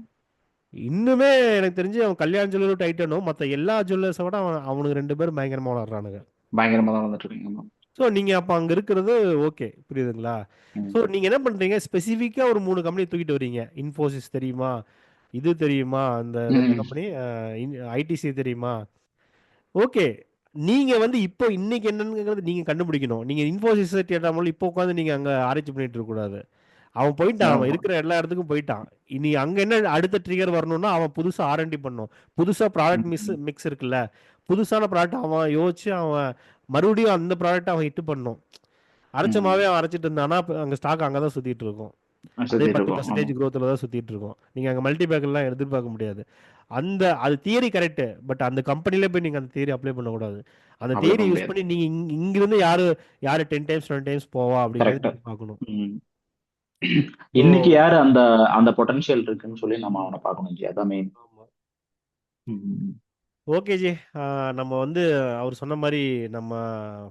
இன்னுமே எனக்கு தெரிஞ்சு அவன் கல்யாண் ஜுவல்லரும் டைட்டனும் மத்த எல்லா ஜுவல்லர்ஸை விட அவனுக்கு 2 பேரும் பயங்கரமா வளர்றானுங்க. பயங்கரமா தான் வந்துட்டு இருக்கீங்க. ஆமா. ஸோ நீங்க அப்ப அங்க இருக்கிறது ஓகே, புரியுதுங்களா? ஸோ ம். நீங்க என்ன பண்றீங்க, ஸ்பெசிஃபிக்கா ஒரு 3 கம்பெனி தூக்கிட்டு வரீங்க. இன்ஃபோசிஸ் தெரியுமா? இது தெரியுமா? அந்த 2 ம். கம்பெனி ஐடிசி தெரியுமா? ஓகே. நீங்க வந்து இப்போ இன்னைக்கு என்னங்கிறது நீங்க கண்டுபிடிக்கணும். நீங்க இன்ஃபோசிஸ் கேட்டாமல் இப்போ உட்காந்து நீங்க அங்க ஆராய்ச்சி பண்ணிட்டு இருக்க கூடாது. அவன் போயிட்டான். அவன் ஆமா. இருக்கிற எல்லா இடத்துக்கும் போயிட்டான். இனி அங்க என்ன அடுத்த ட்ரிகர் வரணும்னா, அவன் புதுசா ஆர்&டி பண்ணணும். புதுசா ப்ராடக்ட் ம். மிக்ஸ் இருக்குல்ல. புதுசான ப்ராடக்ட் அவன் யோசிச்சு அவன் மறுபடியும் அந்த ப்ராடக்ட் அவன் ஹிட் பண்ணணும். அரைச்ச ம். மாவே அவன் அரைச்சிட்டு இருந்தானா, அங்க ஸ்டாக் அங்க தான் சுத்திட்டு இருக்கும். அதே சுத்திட்டு இருக்கோம். ஆமா. 10% growthல தான் சுத்திட்டு இருக்கும். நீங்க அங்க மல்டி பேக்கர்லாம் எதிர்பார்க்க முடியாது. அது தியரி கரெக்ட். பட் அந்த கம்பெனில போய் நீங்க அந்த தியரி அப்ளை பண்ணக்கூடாது. அந்த அப்ளை தியரி பண்ண யூஸ் முடியாது. பண்ணி நீங்க இங்கிருந்து யாரு யாரு 10 டைம்ஸ் 20 டைம்ஸ் போவா அப்படிங்கறத கரெக்ட். நீங்க பார்க்கணும். ம். ஸோ இன்னைக்கு யாரு அந்த அந்த பொட்டன்ஷியல் இருக்குன்னு சொல்லி நம்ம அவனை பார்க்கணும் ஜி. அதான் மெயின். ஆமா. ம். Okay G. நம்ம வந்து அவர் சொன்ன மாரி நம்ம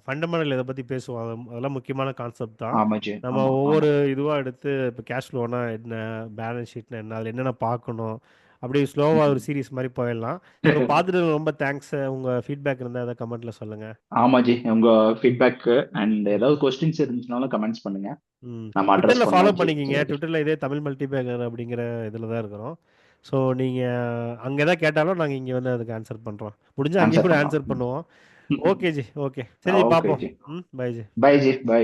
ஃபண்டமெண்டல் இத பத்தி பேசுவோம். அதெல்லாம் முக்கியமான கான்செப்ட் தான். ஆமா ஜி. நம்ம ஆமா ஆமா. ஒவ்வொரு இதுவா எடுத்து இப்போ கேஷ் ஃப்ளோனா என்ன, பேலன்ஸ் ஷீட்னா என்ன, அதில என்னென்ன பார்க்கணும், அப்படியே ஸ்லோவா ஒரு ம். சீரிஸ் மாரி போயிடலாம். ஸோ பார்த்துட்டு ரொம்ப தேங்க்ஸ். உங்க ஃபீட்பேக் இருந்தா எதாவது கமெண்ட்ல சொல்லுங்க. ஆமா ஜி. உங்க ஃபீட்பேக் அண்ட் ஏதாவது கொஸ்டின்ஸ் இருந்துச்சுனாலும் கமெண்ட்ஸ் பண்ணுங்க. ம். நம்ம அட்ரஸ் ட்விட்டர்ல ஃபாலோ பண்ணுவோம் ஜி. பண்ணிக்கிங்க. ட்விட்டர்ல இதே தமிழ் மல்டிபேக்கர் அப்படிங்கிற இதில தான் இருக்கிறோம். ஸோ நீங்க அங்க எதாவது கேட்டாலும் நாங்க இங்க வந்து அதுக்கு ஆன்சர் பண்றோம். முடிஞ்சா அங்கேயே ஆன்சர் கூட பண்ணலாம். ஆன்சர் பண்ணுவோம். ஓகே ஜி. ஓகே. சரி ஜி ஓகே பார்ப்போம். Ji. Bye ji. Bye ji. By.